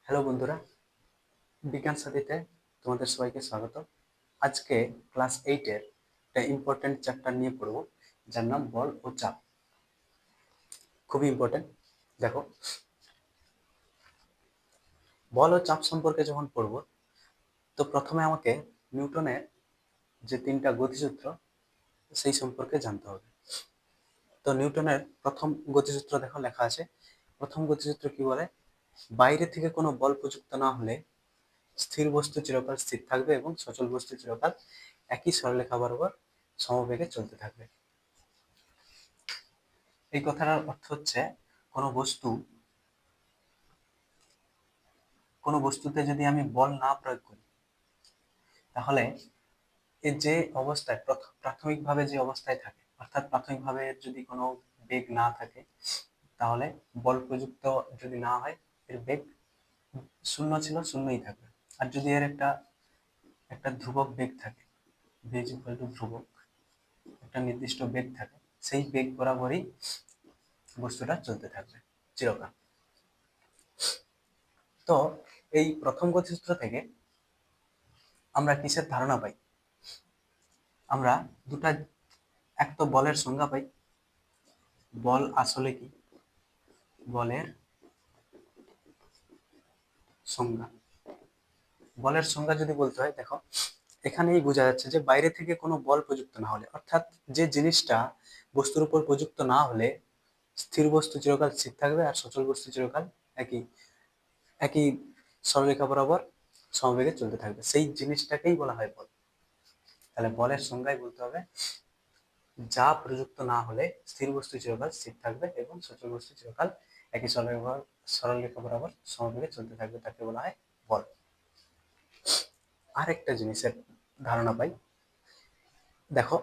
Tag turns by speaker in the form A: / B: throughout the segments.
A: Hello বন্ধুরা, বিজ্ঞান সাথীতে তোমাদের সবাইকে স্বাগত। আজকে ক্লাস 8-এর একটা ইম্পর্টেন্ট চ্যাপ্টার নিয়ে পড়ব, যার নাম বল ও চাপ। খুবই ইম্পর্টেন্ট। দেখো, বল ও চাপ সম্পর্কে যখন পড়ব, তো প্রথমে আমাকে নিউটনের যে 3টা গতিসূত্র সেই সম্পর্কে জানতে হবে। তো নিউটনের প্রথম গতিসূত্র দেখো লেখা আছে। প্রথম গতিসূত্র কি বলে? বাইরে থেকে কোনো বল প্রযুক্ত না হলে স্থির বস্তু চিরকাল স্থির থাকবে এবং সচল বস্তু চিরকাল একই সরলরেখা বরাবর সমবেগে চলতে থাকবে। এই কথাটার অর্থ হচ্ছে, কোনো বস্তুতে যদি আমি বল না প্রয়োগ করি, তাহলে এর যে অবস্থায় প্রাথমিকভাবে যে অবস্থায় থাকে, অর্থাৎ প্রাথমিকভাবে যদি কোনো বেগ না থাকে, তাহলে বল প্রযুক্ত যদি না হয়, এর বেগ শূন্য ছিল শূন্যই থাকবে। আর যদি এর একটা একটা ধ্রুবক বেগ থাকে, ভি ইজ ইকুয়াল টু ধ্রুবক, একটা নির্দিষ্ট বেগ থাকে, সেই বেগ বরাবরই বস্তুটা চলতে থাকবে চিরকাল। তো এই প্রথম গতিসূত্র থেকে আমরা কিসের ধারণা পাই? আমরা দুটা, এক তো বলের সংজ্ঞা পাই। বল আসলে কি? বলের সংজ্ঞা। বলের সংজ্ঞা যদি বলতে হয়, দেখো এখানেই বোঝা যাচ্ছে যে বাইরে থেকে কোনো বল প্রযুক্ত না হলে, অর্থাৎ যে জিনিসটা বস্তুর উপর প্রযুক্ত না হলে স্থির বস্তু চিরকাল স্থির থাকবে আর সচল বস্তু চিরকাল একই একই সরলরেখা বরাবর সমবেগে চলতে থাকবে, সেই জিনিসটাকেই বলা হয় বল। তাহলে বলের সংজ্ঞায় বলতে হবে, যা প্রযুক্ত না হলে স্থির বস্তু চিরকাল স্থির থাকবে এবং সচল বস্তু চিরকাল একই সরলরেখা বরাবর সমবেগে চলতে থাকবে, তাকে বলা হয় বল। আরেকটা জিনিসের ধারণা পাই। দেখো,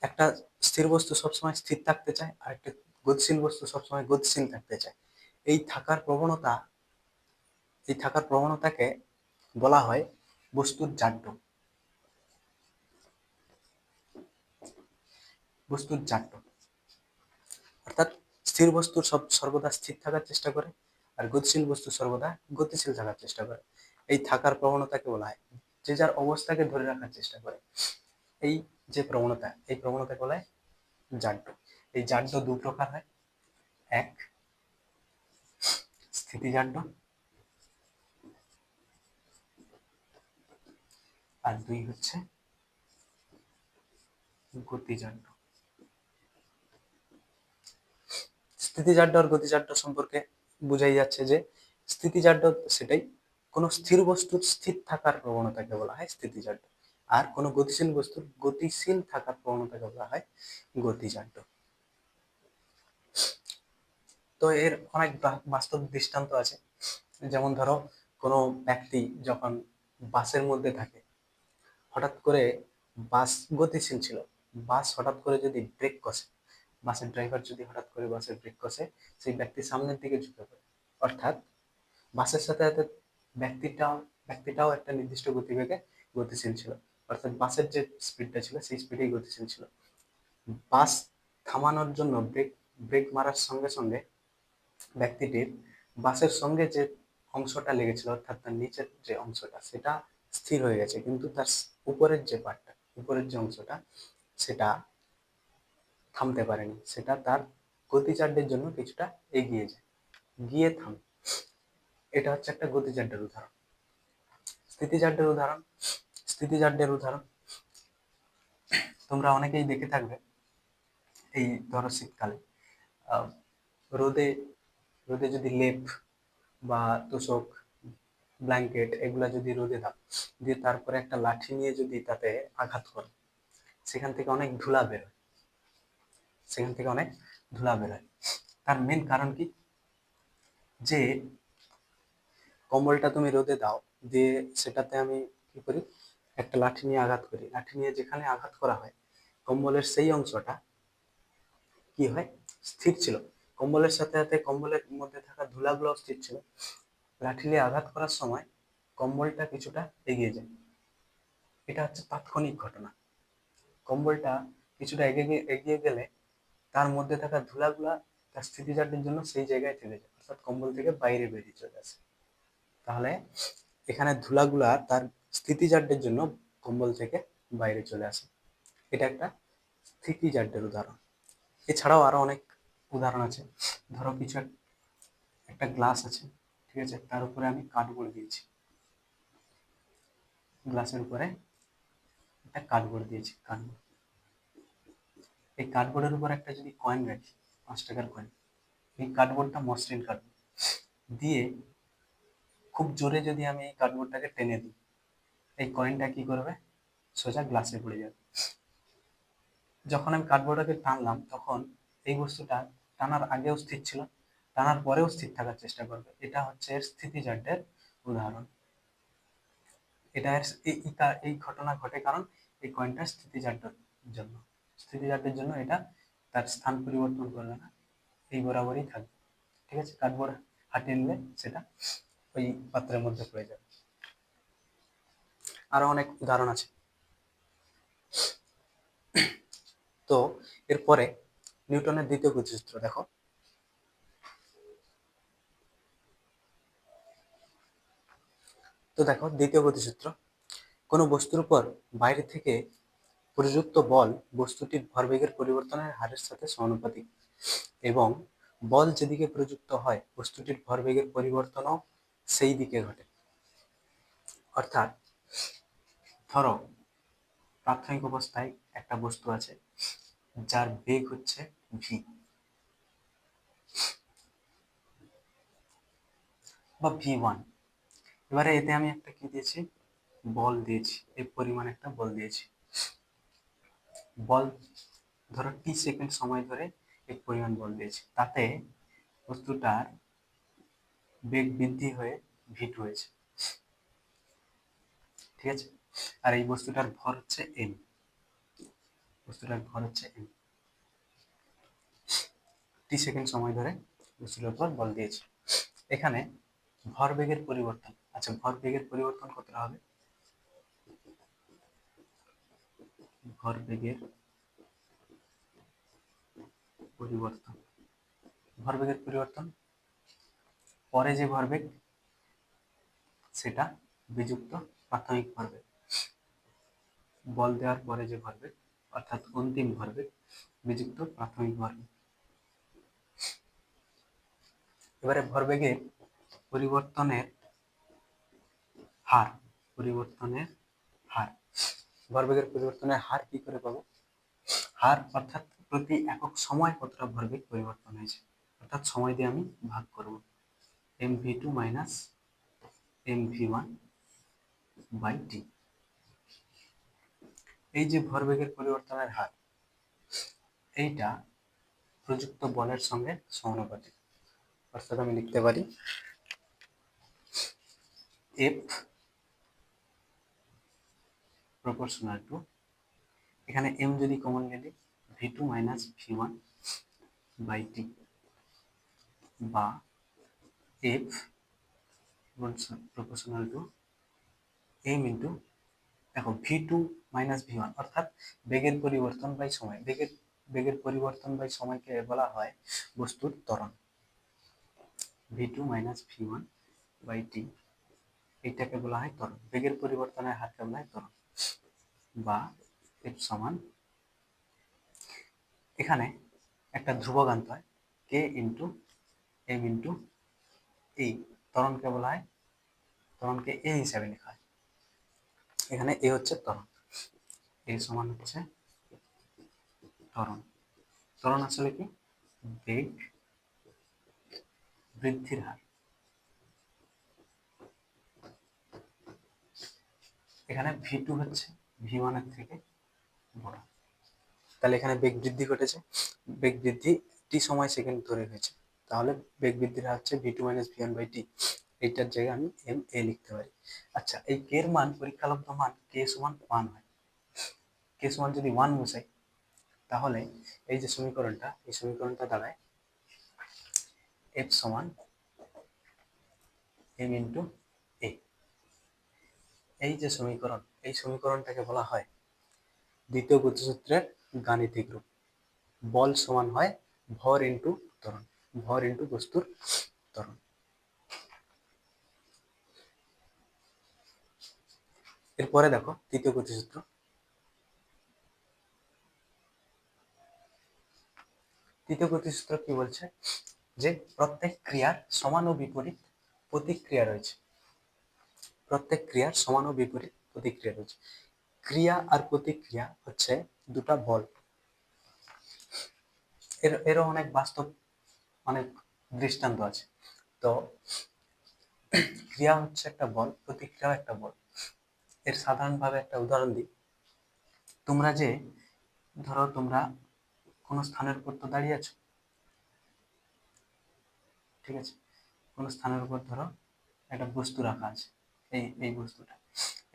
A: একটা স্থির বস্তু সবসময় স্থির থাকতে চায় আর একটা গতিশীল বস্তু সবসময় গতিশীল থাকতে চায়। এই থাকার প্রবণতাকে বলা হয় বস্তুর জাড্য। বস্তুর জাড্য অর্থাৎ স্থির বস্তু সর্বদা স্থির থাকার চেষ্টা করে আর গতিশীল বস্তু সর্বদা গতিশীল থাকার চেষ্টা করে। এই থাকার প্রবণতাকে বলা হয়, যে যার অবস্থাকে ধরে রাখার চেষ্টা করে, এই যে প্রবণতা, এই প্রবণতাকে বলা হয় জাড্য। এই জাড্য দু প্রকার হয়, এক স্থিতিজাড্য আর দুই হচ্ছে গতিজাড্য। স্থিতিজাড্য আর গতিজাড্য সম্পর্কে বোঝাই যাচ্ছে যে স্থিতিজাড্য সেটাই, কোনো স্থির বস্তুর স্থির থাকার প্রবণতাকে বলা হয় স্থিতিজাড্য, আর কোনো গতিশীল বস্তুর গতিশীল থাকার প্রবণতাকে বলা হয় গতিজাড্য। তো এর অনেক বাস্তব দৃষ্টান্ত আছে। যেমন ধরো, কোনো ব্যক্তি যখন বাসের মধ্যে থাকে, হঠাৎ করে বাস গতিশীল ছিল, বাস হঠাৎ করে যদি ব্রেক কষে, বাসের ড্রাইভার যদি হঠাৎ করে বাসের ব্রেক কষে, সেই ব্যক্তি সামনের দিকে ঝুঁকে পড়ে। অর্থাৎ বাসের সাথে সাথে ব্যক্তিটাও একটা নির্দিষ্ট গতিবেগে গতিশীল ছিল, অর্থাৎ বাসের যে স্পিডটা ছিল সেই স্পিডেই গতিশীল ছিল। বাস থামানোর জন্য ব্রেক ব্রেক মারার সঙ্গে সঙ্গে ব্যক্তিটির বাসের সঙ্গে যে অংশটা লেগেছিল, অর্থাৎ তার নিচের যে অংশটা, সেটা স্থির হয়ে গেছে, কিন্তু তার উপরের যে পার্টটা, উপরের যে অংশটা, সেটা থামতে পারেনি, সেটা তার গতিচার্যের জন্য কিছুটা এগিয়ে যায়, গিয়ে থামে। এটা হচ্ছে একটা গতিচার্যের উদাহরণ। স্থিতিচার্যের উদাহরণ, স্থিতিচার্যের উদাহরণ তোমরা অনেকেই দেখে থাকবে। এই ধরো শীতকালে আহ, রোদে রোদে যদি লেপ বা তোশক, ব্ল্যাঙ্কেট এগুলা যদি রোদে দাও, দিয়ে তারপরে একটা লাঠি নিয়ে যদি তাতে আঘাত করো, সেখান থেকে অনেক ধুলা বেরোয়, সেখান থেকে অনেক ধুলা বেরোয়। তার মেন কারণ কি? যে কম্বলটা তুমি রোদে দাও, দিয়ে সেটাতে আমি কি করি, একটা লাঠি নিয়ে আঘাত করি, লাঠি নিয়ে যেখানে আঘাত করা হয়, কম্বলের সেই অংশটা কি হয়, স্থির ছিল। কম্বলের সাথে সাথে কম্বলের মধ্যে থাকা ধুলাগুলো স্থির ছিল। লাঠি দিয়ে আঘাত করার সময় কম্বলটা কিছুটা এগিয়ে যায়। এটা হচ্ছে তাৎক্ষণিক ঘটনা। কম্বলটা কিছুটা এগিয়ে এগিয়ে গেলে তার মধ্যে থাকা ধুলাগুলা তার স্থিতিজাড্যের জন্য সেই জায়গায় থেকে যায়, অর্থাৎ কম্বল থেকে বাইরে বেরিয়ে চলে আসে। তাহলে এখানে ধুলাগুলা তার স্থিতিজাড্যের জন্য কম্বল থেকে বাইরে চলে আসে। এটা একটা স্থিতিজাড্যের উদাহরণ। এছাড়াও আরো অনেক উদাহরণ আছে। ধরো কিছু একটা গ্লাস আছে, ঠিক আছে, তার উপরে আমি কার্ডবোর্ড দিয়েছি, গ্লাসের উপরে একটা কার্ডবোর্ড দিয়েছি, কার্ডবোর্ড। এই কার্ডবোর্ডের উপর একটা যদি কয়েন রাখি, 5 টাকার কয়েন, এই কার্ডবোর্ডটা মসৃণ কার্ডবোর্ড দিয়ে খুব জোরে যদি আমি এই কার্ডবোর্ডটাকে টেনে দিই, এই কয়েনটা কি করবে, সোজা গ্লাসে পড়ে যাবে। যখন আমি কার্ডবোর্ডটাকে টানলাম তখন এই বস্তুটা টানার আগেও স্থির ছিল, টানার পরেও স্থির থাকার চেষ্টা করবে। এটা হচ্ছে এর স্থিতিজাড্যের উদাহরণ। এটা এই ঘটনা ঘটে কারণ এই কয়েনটা স্থিতিজাড্যের জন্য। স্থিতিজাড্যের জন্য এটা তার স্থান পরিবর্তন করবে না, এই বরাবরই থাকবে। ঠিক আছে, কার্ডবোর্ড হাঁটিয়ে নিলে সেটা ওই পাত্রের মধ্যে পড়ে যাবে। আরো অনেক উদাহরণ আছে। তো এরপরে নিউটনের দ্বিতীয় গতিসূত্র দেখো। তো দেখো দ্বিতীয় গতিসূত্র, কোনো বস্তুর উপর বাইরে থেকে প্রযুক্ত বল বস্তুটির ভরবেগের পরিবর্তনের হারের সাথে সমানুপাতিক এবং বল যেদিকে প্রযুক্ত হয় বস্তুটির ভরবেগের পরিবর্তনও সেই দিকে ঘটে। অর্থাৎ ধরো প্রাথমিক অবস্থায় একটা বস্তু আছে যার বেগ হচ্ছে ভি বা ভি1। এবারে এতে আমি একটা কি দিয়েছি, বল দিয়েছি, এই পরিমাণ একটা বল দিয়েছি। বল ধরো টি সেকেন্ড সময় ধরে এই পরিমাণ বল দিয়েছি, তাতে বস্তুটার বেগ বৃদ্ধি হয়ে ভি2 হয়েছে। ঠিক আছে, আর এই বস্তুটার ভর হচ্ছে এম, বস্তুটার ভর হচ্ছে এম, টি সেকেন্ড সময় ধরে বস্তুটার উপর বল দিয়েছি। এখানে ভরবেগের পরিবর্তন, আচ্ছা ভরবেগের পরিবর্তন কতটা হবে, ভরবেগের পরিবর্তন, ভরবেগের পরিবর্তন পরে যে ভরবেগ সেটা বিযুক্ত প্রাথমিক ভরবেগ, বল দেওয়ার পরে যে ভরবেগ অর্থাৎ অন্তিম ভরবেগ বিযুক্ত প্রাথমিক ভরবেগ। এবারে ভরবেগের পরিবর্তনের হার, পরিবর্তনের হার, ভরবেগের পরিবর্তনের হার কি করে পাবো, হার অর্থাৎ প্রতি একক সময় কতটা ভরবেগ পরিবর্তন হয়েছে, অর্থাৎ সময় দিয়ে আমি ভাগ করব, mv2 minus mv1 by T. এই যে ভরবেগের পরিবর্তনের হার, এইটা প্রযুক্ত বলের সঙ্গে সমানুপাতিক। অর্থাৎ আমি লিখতে পারি এফ প্রপোর্শনাল টু, এখানে এম যদি কমন নিলে v2 minus v1 by T, বা F proportional to M into, দেখো v2 মাইনাস v1 অর্থাৎ বেগের পরিবর্তন বাই সময়, বেগের পরিবর্তন বাই সময়কে বলা হয় বস্তুর ত্বরণ। v2 মাইনাস v1 বাই টি, এইটাকে বলা হয় ত্বরণ, বেগের পরিবর্তনের হারকে বলা হয় ত্বরণ, বা এফ সমান, এখানে একটা ধ্রুবক আনতে হয় কে ইন্টু এম ইন্টু এই, ত্বরণকে বলা হয়, ত্বরণকে এ হিসাবে লেখা হয়, এখানে এ হচ্ছে ত্বরণ, এ সমান হচ্ছে ত্বরণ। ত্বরণ আসলে কি, বেগ বৃদ্ধির হার। এখানে v2 হচ্ছে v1 এর থেকে বড়, তাহলে এখানে বেগ বৃদ্ধি ঘটেছে, বেগ বৃদ্ধি টি সময় সেকেন্ড ধরে হয়েছে, তাহলে বেগ বৃদ্ধির হার হচ্ছে v2 মাইনাস v1 বাই টি, এইটার জায়গায় আমি এম এ লিখতে পারি। আচ্ছা এই কে এর মান, পরীক্ষালব্ধ মান কে সমান 1 হয়, কে সমান যদি 1 বসাই তাহলে এই যে সমীকরণটা, এই সমীকরণটা দাঁড়ায় এফ সমান এম ইন্টু এ। এই যে সমীকরণ, এই সমীকরণটাকে বলা হয় দ্বিতীয় গতিসূত্রের গাণিতিক রূপ। বল সমান হয় ভর ইন্টু ত্বরণ, ভর ইন্টু বস্তুর ত্বরণ। এরপরে দেখো তৃতীয় গতিসূত্র। তৃতীয় গতিসূত্র কি বলছে, যে প্রত্যেক ক্রিয়ার সমান ও বিপরীত প্রতিক্রিয়া রয়েছে। প্রত্যেক ক্রিয়ার সমান ও বিপরীত প্রতিক্রিয়া রয়েছে। ক্রিয়া আর প্রতিক্রিয়া হচ্ছে দুটা বল। এরও অনেক বাস্তব অনেক দৃষ্টান্ত আছে। তো ক্রিয়া হচ্ছে একটা বল, প্রতিক্রিয়াও একটা বল। এর সাধারণভাবে একটা উদাহরণ দিই। তোমরা যে ধরো তোমরা কোনো স্থানের উপর তো দাঁড়িয়ে আছো, ঠিক আছে, কোনো স্থানের উপর ধরো একটা বস্তু রাখা আছে, এই বস্তুটা,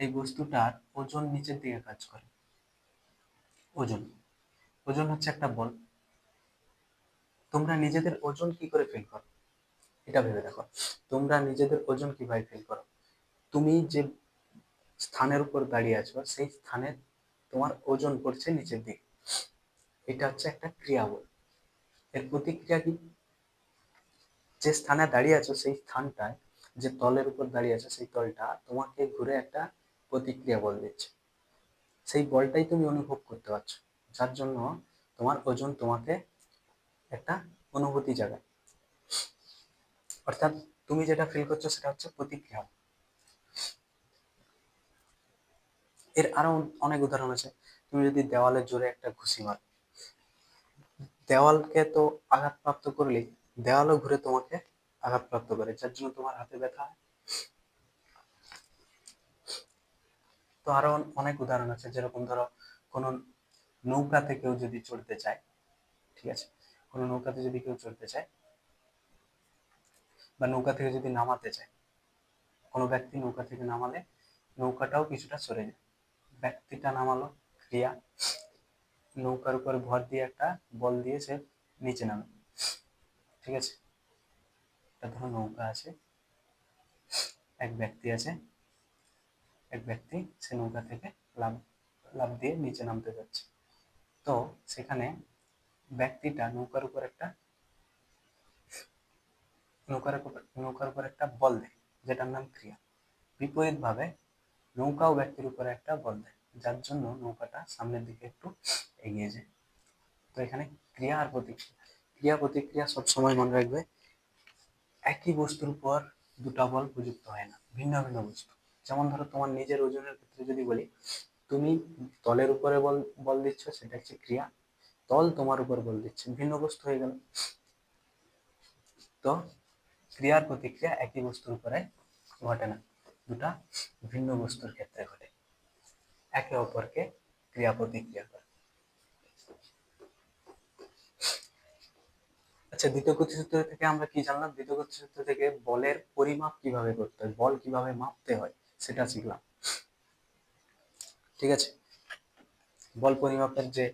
A: এই বস্তুটার ওজন নিচের দিকে কাজ করে। ওজন ওজন হচ্ছে একটা বল। তোমরা নিজেদের ওজন কি করে ফিল করো এটা ভেবে দেখো। তোমরা নিজেদের ওজন কিভাবে ফিল করো? তুমি যে স্থানের উপর দাঁড়িয়ে আছো সেই স্থানে তোমার ওজন পড়ছে নিচের দিকে, এটা হচ্ছে একটা ক্রিয়া বল। এর প্রতিক্রিয়া কি? যে স্থানে দাঁড়িয়ে আছো সেই স্থানটায়, যে তলের উপর দাঁড়িয়ে আছো সেই তলটা তোমাকে ঘুরে একটা প্রতিক্রিয়া বল দিচ্ছে। সেই বলটাই তুমি অনুভব করতে পারছো, যার জন্য তোমার ওজন তোমাকে একটা অনুভূতি জাগায়। অর্থাৎ তুমি যেটা ফিল করছো সেটা হচ্ছে প্রতিক্রিয়া। এর আরো অনেক উদাহরণ আছে। তুমি যদি দেওয়ালে জোরে একটা ঘুষি মারো, দেওয়ালকে তো আঘাতপ্রাপ্ত করলে দেওয়ালও ঘুরে তোমাকে আঘাতপ্রাপ্ত করে, যার জন্য তোমার হাতে ব্যথা হয়। তো আরো অনেক উদাহরণ আছে, যেরকম ধরো কোনো নৌকাতে কেউ যদি চড়তে চায়, ঠিক আছে, কোনো নৌকাতে যদি কেউ চড়তে চায় বা নৌকা থেকে যদি নামাতে চায়, কোনো ব্যক্তি নৌকা থেকে নামালে নৌকাটাও কিছুটা সরে যায়। ব্যক্তিটা নামালো, ক্রিয়া, নৌকার উপর ভর দিয়ে একটা বল দিয়ে সে নিচে নামে, ঠিক আছে। এটা ধরো নৌকা আছে, এক ব্যক্তি আছে, এক ব্যক্তি সে নৌকা থেকে লাফ লাফ দিয়ে নিচে নামতে যাচ্ছে। তো সেখানে ব্যক্তিটা নৌকার উপর একটা বল দেয়, যেটার নাম ক্রিয়া। বিপরীত ভাবে নৌকাও ব্যক্তির উপরে একটা বল দেয়, যার জন্য নৌকাটা সামনের দিকে একটু এগিয়ে যায়। তো এখানে ক্রিয়া আর প্রতিক্রিয়া, ক্রিয়া প্রতিক্রিয়া সবসময় মনে রাখবে, একই বস্তুর উপর দুটা বল প্রযুক্ত হয় না, ভিন্ন ভিন্ন বস্তু। যেমন ধরো তোমার নিজের ওজনের ক্ষেত্রে যদি বলি, তুমি তলের উপরে বল বল দিচ্ছ, সেটা হচ্ছে ক্রিয়া, তল তোমার উপর বল দিচ্ছে, ভিন্ন বস্তু হয়ে গেল। তো ক্রিয়ার প্রতিক্রিয়া একই বস্তুর উপরে ঘটে না, দুটা ভিন্ন বস্তুর ক্ষেত্রে ঘটে, একে অপরকে ক্রিয়া প্রতিক্রিয়া করে। আচ্ছা, দ্বিতীয় গতিসূত্র থেকে আমরা কি জানলাম? দ্বিতীয় গতিসূত্র থেকে বলের পরিমাপ কিভাবে করতে হয়, বল কিভাবে মাপতে হয় সেটা শিখলাম, ঠিক আছে। বল পরিমাপের যে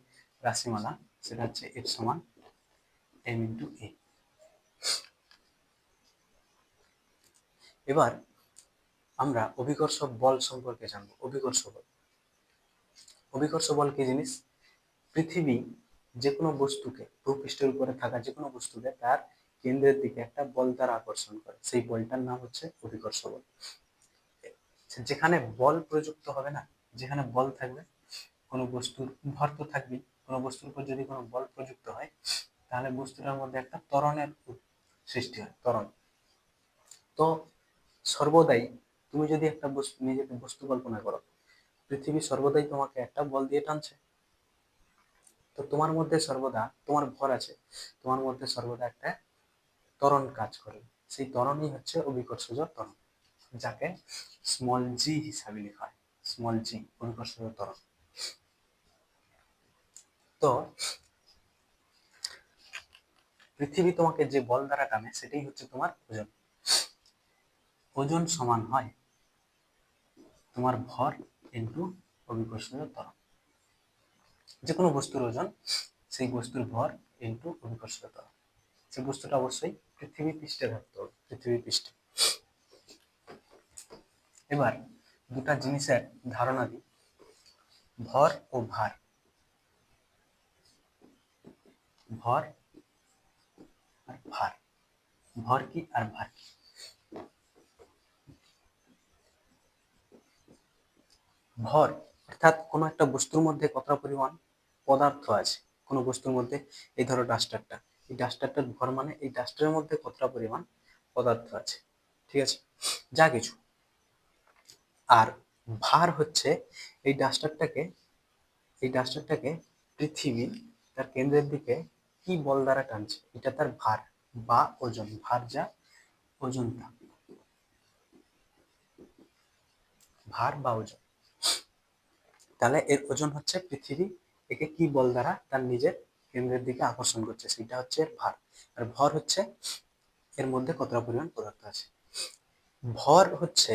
A: রাশিমালা, সেটা হচ্ছে F সমান m ইন্টু a। এবার আমরা অভিকর্ষ বল সম্পর্কে জানবো। অভিকর্ষ বল, অভিকর্ষ বল কি জিনিস? পৃথিবী যে কোনো বস্তুকে, ভূপৃষ্ঠের উপরে থাকা যে কোনো বস্তুকে তার কেন্দ্রের দিকে একটা বল দ্বারা আকর্ষণ করে, সেই বলটার নাম হচ্ছে অভিকর্ষ বল। যেখানে বল প্রযুক্ত হবে না, যেখানে বল থাকবে, কোনো বস্তুর ভর তো থাকবেই, কোনো বস্তুর উপর যদি কোনো বল প্রযুক্ত হয় তাহলে বস্তুটার মধ্যে একটা ত্বরণের সৃষ্টি হয়, ত্বরণ। তো সর্বদাই তুমি যদি একটা বস্তু, নিজেকে বস্তু কল্পনা করো, পৃথিবী সর্বদাই তোমাকে একটা বল দিয়ে টানছে। তো তোমার মধ্যে সর্বদা, তোমার ভর আছে, তোমার মধ্যে সর্বদা একটা ত্বরণ কাজ করে, সেই ত্বরণই হচ্ছে অভিকর্ষজ ত্বরণ, যাকে স্মল জি হিসাবে লেখা হয়, স্মল জি, অভিকর্ষজ ত্বরণ। তো পৃথিবী তোমাকে যে বল দ্বারা টানে সেটাই হচ্ছে তোমার ওজন। ওজন সমান হয় তোমার ভর ইন্টু অভিকর্ষজ ত্বরণ। যে কোনো বস্তুর ওজন সেই বস্তুর ভর ইন্টু অভিকর্ষজ ত্বরণ। সেই বস্তুটা অবশ্যই পৃথিবী পৃষ্ঠে থাকতে হবে, পৃথিবী পৃষ্ঠে। এবার দুটা জিনিসের ধারণা দিই, ভর ও ভার। ভর আর ভার, ভর কি আর ভার কি? ভর অর্থাৎ কোনো একটা বস্তুর মধ্যে কতটা পরিমাণ পদার্থ আছে, কোনো বস্তুর মধ্যে, এই ধরো ডাস্টারটা, এই ডাস্টারটার ভর মানে এই ডাস্টারের মধ্যে কতটা পরিমাণ পদার্থ আছে, ঠিক আছে, যা কিছু। আর ভার হচ্ছে এই ডাস্টারটাকে, এই ডাস্টারটাকে পৃথিবী তার কেন্দ্রের দিকে কি বল দ্বারা টানছে, এটা তার ভার বা ওজন। ভার যা, ওজন তা, ভার বা ওজন। তাহলে এর ওজন হচ্ছে পৃথিবী একে কি বল দ্বারা তার নিজের কেন্দ্রের দিকে আকর্ষণ করছে, সেটা হচ্ছে এর ভার। আর ভর হচ্ছে এর মধ্যে কতটা পরিমাণ পদার্থ আছে। ভর হচ্ছে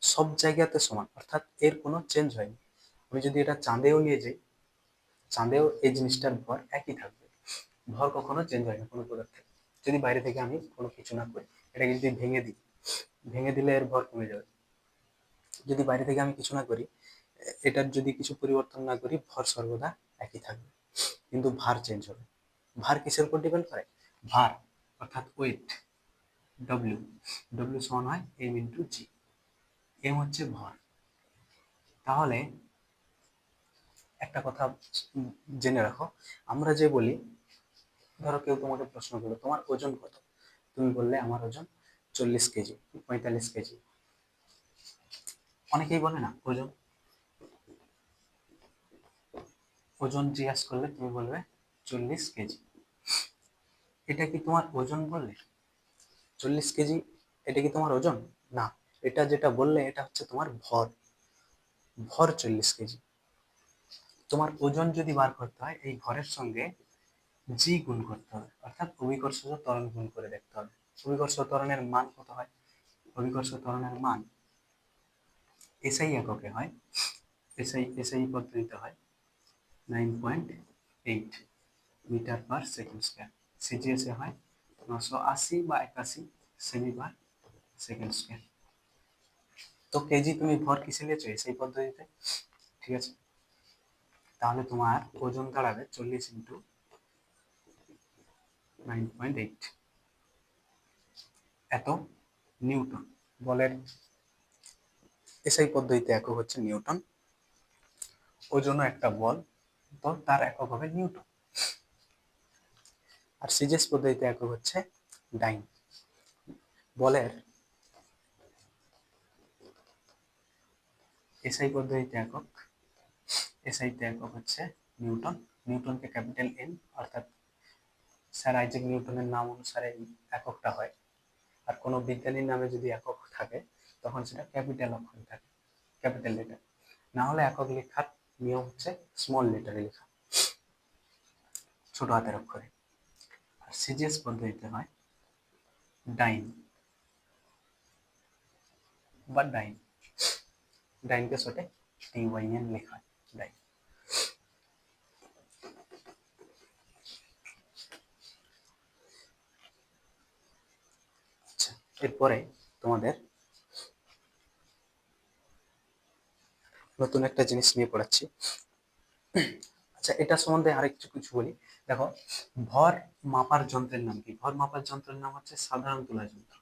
A: সব জায়গাতে সমান, অর্থাৎ এর কোনো চেঞ্জ হয়নি। আমি যদি এটা চাঁদেও নিয়ে যাই, চাঁদেও এই জিনিসটার ভর একই থাকবে, ভর কখনো চেঞ্জ হয় না কোনো পদার্থের। যদি বাইরে থেকে আমি কোনো কিছু না করি, এটাকে যদি ভেঙে দিই, ভেঙে দিলে এর ভর কমে যাবে। যদি বাইরে থেকে আমি কিছু না করি, এটার যদি কিছু পরিবর্তন না করি, ভর সর্বদা একই থাকবে, কিন্তু ভার চেঞ্জ হবে। ভার কিসের উপর ডিপেন্ড করে? ভার অর্থাৎ ওয়েট, ডব্লিউ, ডব্লিউ সমান হয় এম ইন্টু জি। এম হচ্ছে ভর। তাহলে একটা কথা জেনে রাখো, আমরা যে বলি, ধরো কেউ তোমাকে প্রশ্ন করলো তোমার ওজন কত, তুমি বললে আমার ওজন 40 কেজি, 45 কেজি। অনেকেই বলে না ওজন, ওজন জিজ্ঞাসা করলে তুমি বলবে 40 কেজি। এটা কি তোমার ওজন বললে? 40 কেজি এটা কি তোমার ওজন? না, এটা যেটা বললে এটা হচ্ছে তোমার ভর, ভর 40 কেজি। তোমার ওজন যদি বার করতে হয়, এই ভরের সঙ্গে জি গুণ করতে হবে, অর্থাৎ অভিকর্ষজ ত্বরণ গুণ করে দেখতে হবে। অভিকর্ষজ ত্বরণের মান কত হয়? অভিকর্ষ ত্বরণের মান এসআই এককে হয়, এসআই পদ্ধতিতে হয় 9.8 মিটার পার সেকেন্ড স্কয়ার। সিজিএসে হয় 980 বা 81 সেমি পার সেকেন্ড স্কয়ার। তো কেজি তুমি ভর কিসে নিয়েছো? এসআই পদ্ধতিতে, ঠিক আছে। তাহলে তোমার ওজন দাঁড়াবে 40 ইন্টু 9.8, এত নিউটন। বলের এসআই পদ্ধতিতে একক হচ্ছে নিউটন, ওজনও একটা বল, তো তার একক হবে নিউটন। আর সিজিএস পদ্ধতিতে একক হচ্ছে ডাইন। বলের এসআই পদ্ধতিতে একক, এসআইতে একক হচ্ছে নিউটন। নিউটনকে ক্যাপিটাল এন, অর্থাৎ স্যার আইজাক নিউটনের নাম অনুসারে এককটা হয়। আর কোনো বিজ্ঞানীর নামে যদি একক থাকে তখন সেটা ক্যাপিটাল অক্ষরে থাকে, ক্যাপিটাল লেটার। না হলে একক লেখার নিয়ম হচ্ছে স্মল লেটারে লেখা, ছোট হাতের অক্ষরে। আর সিজিএস পদ্ধতিতে হয় ডাইন বা ডাইন, ডাইনকে শর্টে ডিওয়াইএন লেখা হয়, ডাইন। আচ্ছা, এরপরে তোমাদের নতুন একটা জিনিস নিয়ে পড়াচ্ছি। আচ্ছা, এটা সম্বন্ধে আরেকটু কিছু বলি। দেখো, ভর মাপার যন্ত্রের নাম কি? ভর মাপার যন্ত্রের নাম হচ্ছে সাধারণ তুলা যন্ত্র,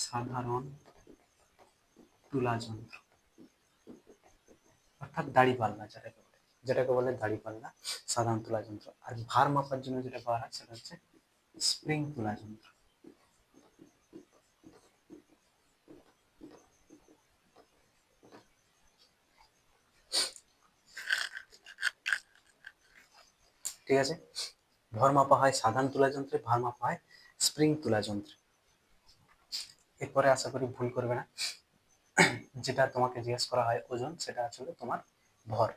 A: সাধারণ তুলা যন্ত্র, অর্থাৎ দাঁড়িপাল্লা যেটাকে বলে, যেটাকে বলে দাঁড়িপাল্লা, সাধারণ তুলা যন্ত্র। আর ভার মাপার জন্য যেটা ব্যবহার হয় সেটা হচ্ছে স্প্রিং তুলা যন্ত্র। ঠিক আছে, ভর মাপা হয় সাধারণ তুলা যন্ত্রে, ভার মাপা হয় স্প্রিং তুলা যন্ত্রে। এরপরে আশা করি ভুল করবে না, যেটা তোমাকে জিজ্ঞেস করা হয় ওজন, সেটা আসলে তোমার ভর,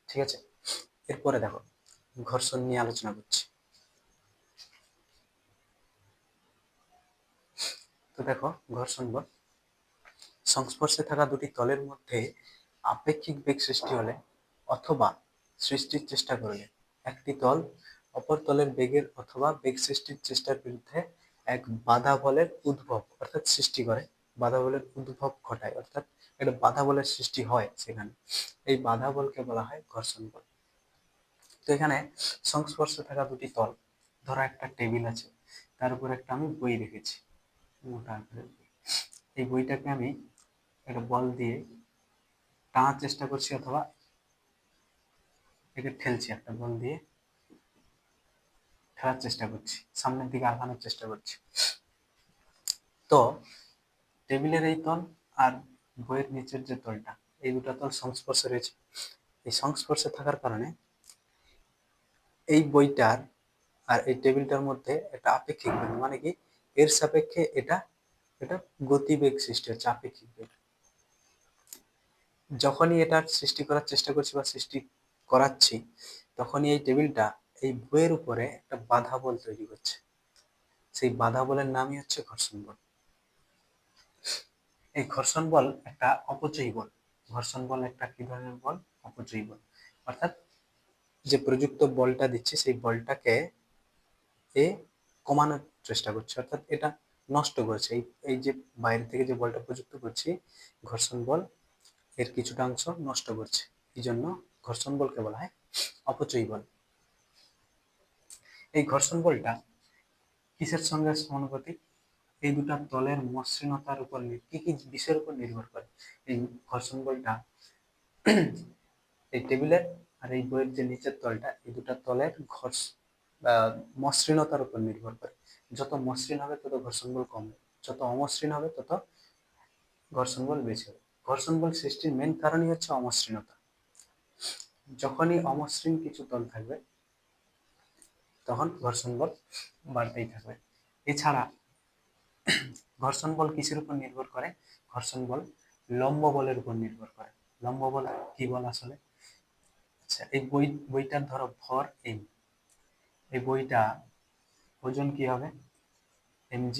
A: ঠিক আছে। এরপরে দেখো, ঘর্ষণ নিয়ে আলোচনা করছি। তো দেখো, ঘর্ষণ বল, সংস্পর্শে থাকা দুটি তলের মধ্যে আপেক্ষিক বেগ সৃষ্টি হলে অথবা সৃষ্টির চেষ্টা করলে একটি তল অপর তলের বেগের অথবা বেগ সৃষ্টির চেষ্টার বিরুদ্ধে এক বাধা বলের উদ্ভব অর্থাৎ সৃষ্টি করে, বাধা বলের উদ্ভব ঘটায়, অর্থাৎ একটা বাধা বলের সৃষ্টি হয় সেখানে, এই বাধা বলকে বলা হয় ঘর্ষণ বল। তো এখানে সংস্পর্শে থাকা দুটি তল, ধরো একটা টেবিল আছে, তার উপর একটা আমি বই রেখেছি, মোটা আকারের। এই বইটাকে আমি একটা বল দিয়ে টানার চেষ্টা করছি অথবা একে ঠেলছি, একটা বল দিয়ে ঠেলার চেষ্টা করছি, সামনের দিকে আগানোর চেষ্টা করছি। তো টেবিলের এই তল আর বইয়ের নিচের যে তলটা, এই দুটো তল সংস্পর্শে রয়েছে। এই সংস্পর্শে থাকার কারণে এই বইটার আর এই টেবিলটার মধ্যে একটা আপেক্ষিক বেগ, মানে কি এর সাপেক্ষে এটা এটা গতিবেগ সৃষ্টি হচ্ছে, আপেক্ষিক বেগ। যখনই এটার সৃষ্টি করার চেষ্টা করছি বা সৃষ্টি করাচ্ছি, তখনই এই টেবিলটা এই বইয়ের উপরে একটা বাধা বল তৈরি করছে। সেই বাধা বলের নামই হচ্ছে ঘর্ষণ বল। এই ঘর্ষণ বল একটা অপচয়ী বল। ঘর্ষণ বল একটা কি ধরনের বল? অপচয়ী বল। অর্থাৎ যে প্রযুক্ত বলটা দিচ্ছে সেই বলটাকে এ কমানোর চেষ্টা করছে, অর্থাৎ এটা নষ্ট করছে। এই যে বাইরে থেকে যে বলটা প্রযুক্ত করছি, ঘর্ষণ বল এর কিছুটা অংশ নষ্ট করছে। এই জন্য ঘর্ষণ বলকে বলা হয় অপচয়ী বল। এই ঘর্ষণ বলটা কিসের সঙ্গে সমানুপাতিক? এই দুটা তলের মসৃণতার উপর কি কি বিষয়ের উপর নির্ভর করে? এই ঘর্ষণ বলটা এই টেবিলের আর এই বইয়ের যে নিচের তলটা, এই দুটা তলের মসৃণতার উপর নির্ভর করে। যত মসৃণ হবে তত ঘর্ষণ বল কমবে, যত অমসৃণ হবে তত ঘর্ষণ বল বেশি হবে। ঘর্ষণ বল সৃষ্টির মেন কারণই হচ্ছে অমসৃণতা। যখনই অমসৃণ কিছু তল থাকবে তখন ঘর্ষণ বল বাড়তেই থাকবে। এছাড়া ঘর্ষণ বল কিসের উপর নির্ভর করে? ঘর্ষণ বল লম্ব বলের উপর নির্ভর করে। লম্ব বল কি বল আসলে? আচ্ছা, এই বইটার ধরো ভর এম, এই বইটা ওজন কি হবে? mg,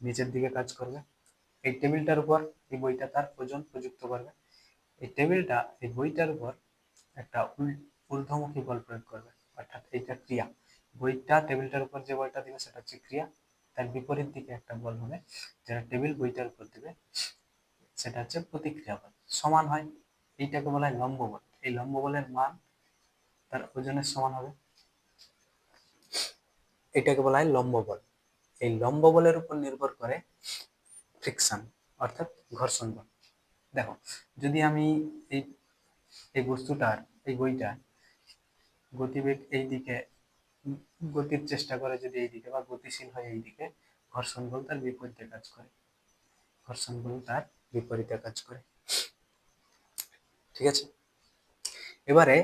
A: নিচের দিকে কাজ করবে। এই টেবিলটার উপর এই বইটা তার ওজন প্রযুক্ত করবে। এই টেবিলটা এই বইটার উপর একটা ঊর্ধ্বমুখী বল প্রয়োগ করবে, অর্থাৎ এইটা ক্রিয়া। বইটা টেবিলটার উপর যে বলটা দিবে সেটা হচ্ছে ক্রিয়া, তার বিপরীত দিকে একটা বল হবে যেটা টেবিল বইটার উপর দিবে, সেটা হচ্ছে প্রতিক্রিয়া বল। সমান হয়, এইটাকে বলা হয় লম্ব বল। এই লম্ব বলের মান তার ওজনের সমান হবে, এটাকে বলা হয় লম্ব বল। এই লম্ব বলের উপর নির্ভর করে ফ্রিকশন, অর্থাৎ ঘর্ষণ বল। দেখো, যদি আমি এই এই বস্তুটার, এই বইটা গতিবেগ এই দিকে গতির চেষ্টা করে যদি এই দিকে, বা গতিশীল হয় এই দিকে, ঘর্ষণ বল তার বিপরীতে কাজ করে। ঘর্ষণ বল তার বিপরীতে কাজ করে। ঠিক আছে, এবারে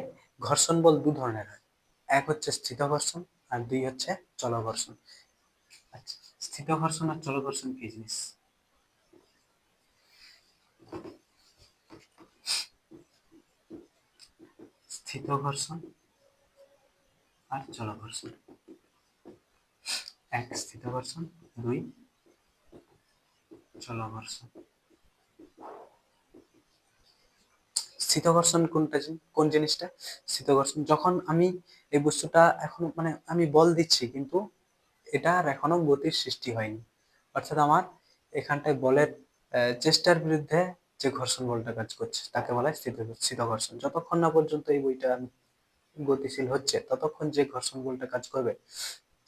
A: ঘর্ষণ বল দু ধরনের হয়, এক হচ্ছে স্থিত ঘর্ষণ আর দুই হচ্ছে চল ঘর্ষণ। আচ্ছা, স্থিত ঘর্ষণ আর চল ঘর্ষণ কি জিনিস? স্থিত ঘর্ষণ আর চল ঘর্ষণ, এক স্থিত ঘর্ষণ, দুই চল ঘর্ষণ। স্থিত ঘর্ষণ কোনটা, কোন জিনিসটা? স্থিত ঘর্ষণ যখন আমি এই বস্তুটা এখন মানে আমি বল দিচ্ছি কিন্তু এটার এখনো গতির সৃষ্টি হয়নি, অর্থাৎ আমার এখানটায় বলের চেষ্টার বিরুদ্ধে যে ঘর্ষণ বলটা কাজ করছে তাকে বলা হয় স্থিত ঘর্ষণ। যতক্ষণ না পর্যন্ত এই বইটা গতিশীল হচ্ছে ততক্ষণ যে ঘর্ষণ বলটা কাজ করবে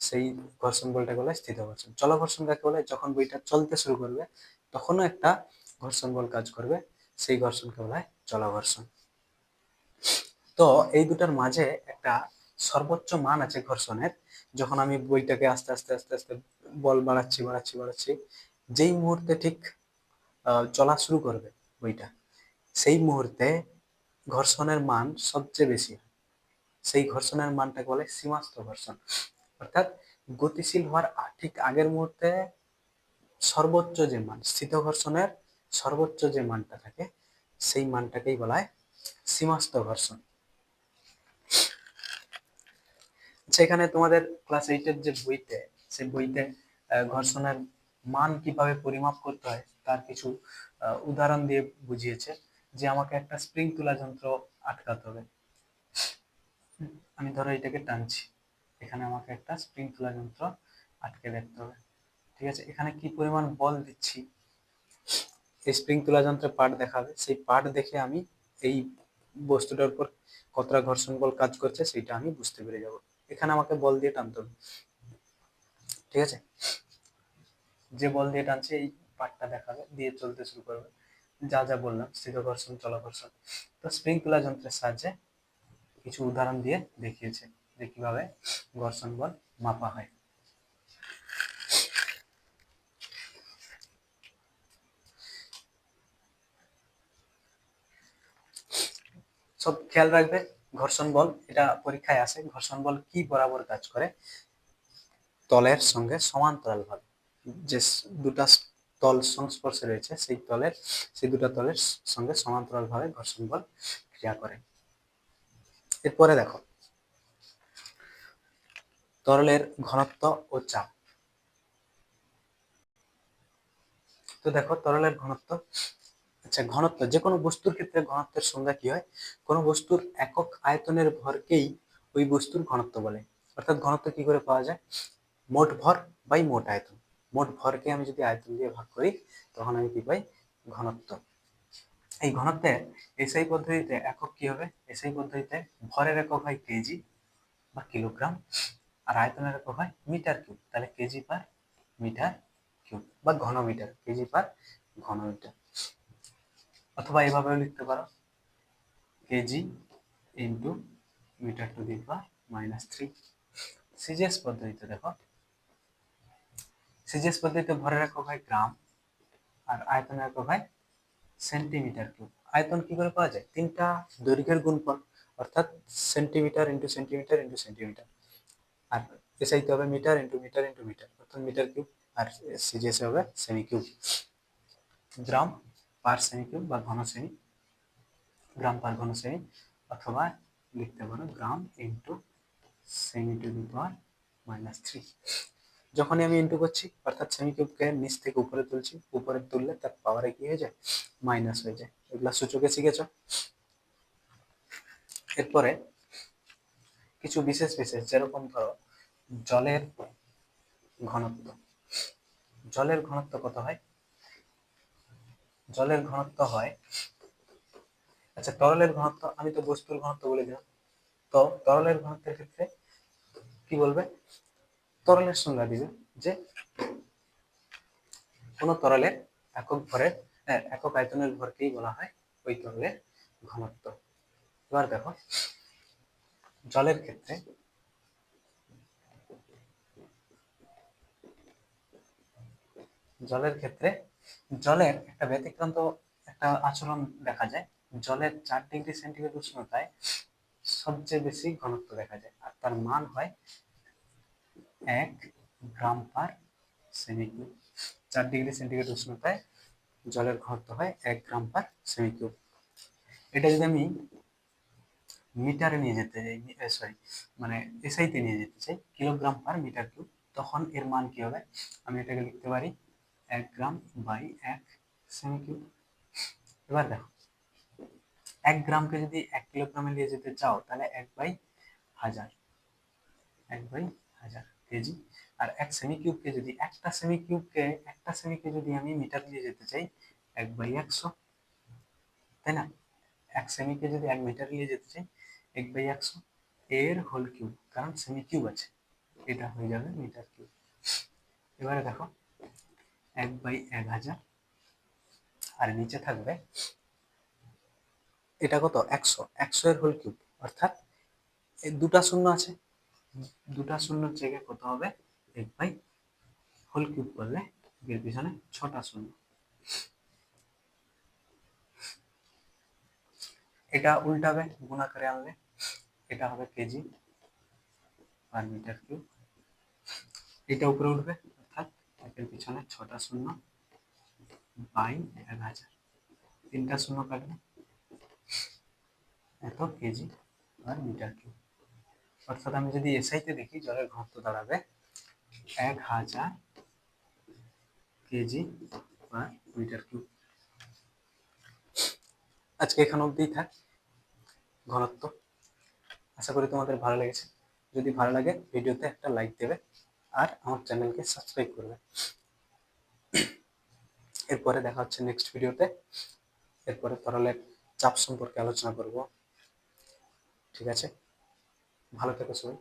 A: সেই ঘর্ষণ বলটাকে বলা হয় স্থিত ঘর্ষণ। চল ঘর্ষণ কাকে বলে? যখন বইটা চলতে শুরু করবে তখনও একটা ঘর্ষণ বল কাজ করবে, সেই ঘর্ষণকে বলা হয় চল ঘর্ষণ। তো এই দুটার মাঝে একটা সর্বোচ্চ মান আছে ঘর্ষণের। যখন আমি বইটাকে আস্তে আস্তে আস্তে আস্তে বল বাড়াচ্ছি বাড়াচ্ছি বাড়াচ্ছি, যেই মুহূর্তে ঠিক চলা শুরু করবে বইটা, সেই মুহূর্তে ঘর্ষণের মান সবচেয়ে বেশি হয়। সেই ঘর্ষণের মানটাকে বলে সীমাস্থ ঘর্ষণ। অর্থাৎ গতিশীল হওয়ার ঠিক আগের মুহূর্তে সর্বোচ্চ যে মান, স্থিত ঘর্ষণের সর্বোচ্চ যে মানটা থাকে সেই মানটাকেই বলা হয় সীমাস্থ ঘর্ষণ। আচ্ছা, এখানে তোমাদের ক্লাস 8 এর যে বইতে, সেই বইতে ঘর্ষণের মান কিভাবে পরিমাপ করতে হয় তার কিছু উদাহরণ দিয়ে বুঝিয়েছে। যে আমাকে একটা স্প্রিং তুলা যন্ত্র আটকাতে হবে, আমি ধরো এটাকে টানছি, এখানে আমাকে একটা স্প্রিং তুলা যন্ত্র আটকে রাখতে হবে। ঠিক আছে, এখানে কি পরিমাণ বল দিচ্ছি এই স্প্রিং তুলা যন্ত্রের পার্ট দেখাবে, সেই পার্ট দেখে আমি এই বস্তুটার উপর কতটা ঘর্ষণ বল কাজ করছে সেটা আমি বুঝতে পেরে যাব। এখানে আমাকে বল দিয়ে টানতে হবে। ঠিক আছে, যে বল দিয়ে টানছে এই পার্টটা দেখাবে, দিয়ে চলতে শুরু করবে। যা যা বললাম, স্থিত ঘর্ষণ, চল ঘর্ষণ। তো স্প্রিংকুলার যন্ত্রের সাহায্যে কিছু উদাহরণ দিয়ে দেখিয়েছে যে কিভাবে ঘর্ষণ বল মাপা হয়। সব খেয়াল রাখবে, ঘর্ষণ বল এটা পরীক্ষায় আসে। ঘর্ষণ বল কি বরাবর কাজ করে? তলের সঙ্গে সমান্তরাল ভাবে, যে দুটা তল সংস্পর্শে রয়েছে সেই দুটা তলের সঙ্গে সমান্তরাল ভাবে ঘর্ষণ বল ক্রিয়া করে। এরপরে দেখো তরলের ঘনত্ব ও চাপ। তো দেখো তরলের ঘনত্ব, আচ্ছা ঘনত্ব, যে কোনো বস্তুর ক্ষেত্রে ঘনত্বের সংজ্ঞা কি হয়? কোনো বস্তুর একক আয়তনের ভরকেই ওই বস্তুর ঘনত্ব বলে। অর্থাৎ ঘনত্ব কি করে পাওয়া যায়? মোট ভর বাই মোট আয়তন। মোট ভরকে আমি যদি আয়তন দিয়ে ভাগ করি তখন আমি কি পাই? ঘনত্ব। এই ঘনত্বের এসআই পদ্ধতিতে একক কি হবে? এসআই পদ্ধতিতে ভরের একক হয় কেজি বা কিলোগ্রাম, আর আয়তনের একক হয় মিটার কিউব। তাহলে কেজি পার মিটার কিউব বা ঘনমিটার, কেজি পার ঘনমিটার। অথবা এভাবেও লিখতে পারো, KG into metre to the power -3। CGS পদ্ধতিতে দেখো, সিজিএস পদ্ধতিতে ভরের একক হয় গ্রাম আর আয়তনের একক হয় সেন্টিমিটার কিউব। আয়তন কি করে পাওয়া যায়? তিনটা দৈর্ঘ্যের গুণফল, অর্থাৎ centimetre into centimetre into centimetre. আর এসআইতে হবে metre into metre into metre, অর্থাৎ মিটার কিউব। আর সিজিএস হবে সেমি কিউব, গ্রাম পার সেমি কিউব বা ঘন সেমি, গ্রাম পার ঘন সেমি। অথবা লিখতে পারো গ্রাম ইন্টু সেমি টু দি পাওয়ার -3। যখনই আমি ইন্টু করছি, অর্থাৎ সেমি কিউবকে নিচ থেকে উপরে তুলছি, উপরে তুললে তার পাওয়ারে কি হয়ে যায়? মাইনাস হয়ে যায়। এগুলা সূচকে শিখেছ। এরপরে কিছু বিশেষ বিশেষ, যেরকম ধরো জলের ঘনত্ব। জলের ঘনত্ব কত হয়? জলের ঘনত্ব হয়, আচ্ছা তরলের ঘনত্ব, আমি তো বস্তুর ঘনত্ব বলে দিলাম। তো তরলের ঘনত্বের ক্ষেত্রে কি বলবে? তরলের সংজ্ঞা দিবে যে কোন তরলের একক ভরের একক আয়তনের ভরকেই বলা হয় ওই তরলের ঘনত্ব। এবার দেখো জলের ক্ষেত্রে জলের একটা ব্যতিক্রান্ত একটা আচরণ দেখা যায়। জলের 4 ডিগ্রি সেন্টিগ্রেড উষ্ণতায় সবচেয়ে বেশি ঘনত্ব দেখা যায়, আর তার মান হয় 1 গ্রাম পার সেমি কিউব। 4 ডিগ্রি সেন্টিগ্রেড উষ্ণতায় জলের ঘনত্ব হয় 1 গ্রাম পার সেমি কিউব। এটা যদি আমি মিটারে নিয়ে যেতে চাই, সরি মানে এসআইতে নিয়ে যেতে চাই, কিলোগ্রাম পার মিটার কিউব, তখন এর মান কি হবে? আমি এটাকে লিখতে পারি 1 গ্রাম বাই 1 সেমি কিউব। এবার দেখো 1 গ্রামকে যদি 1 কিলোগ্রামে নিয়ে যেতে চাও তাহলে 1/1000, 1/1000 কেজি। আর একটা সেমিকে যদি আমি মিটার নিয়ে যেতে চাই 1/100, তাই না? এক সেমিকে যদি 1 মিটার নিয়ে যেতে চাই 1/100 এর হোল কিউব, কারণ সেমি কিউব আছে, এটা হয়ে যাবে মিটার কিউব। এবারে দেখো 1/1000 আর নিচে থাকবে, এটা কত? 100 এর হোল কিউব, অর্থাৎ এই দুটা শূন্য আছে, দুটা শূন্যর জায়গায় কত হবে? 1 বাই হোল কিউব করলে এর পিছনে 6টা শূন্য। এটা উল্টাবে, গুণাকারে আনলে এটা হবে কেজি পার মিটার কিউব। এটা উপরে উঠবে, অর্থাৎ এর পিছনে 6টা শূন্য বাই 1000, 3টা শূন্য কাটবে, এত কেজি পার মিটার কিউব। অর্থাৎ আমি যদি এসআইতে দেখি জলের ঘনত্ব দাঁড়াবে 1000 কেজি পার মিটার কিউব। আজকে এখানে অবধিই থাক ঘনত্ব। আশা করি তোমাদের ভালো লেগেছে। যদি ভালো লাগে ভিডিওতে একটা লাইক দেবে আর আমার চ্যানেলকে সাবস্ক্রাইব করবে। এরপরে দেখা হচ্ছে নেক্সট ভিডিওতে। এরপরে তরলের চাপ সম্পর্কে আলোচনা করব। ঠিক আছে, ভালো থেকো সবাই।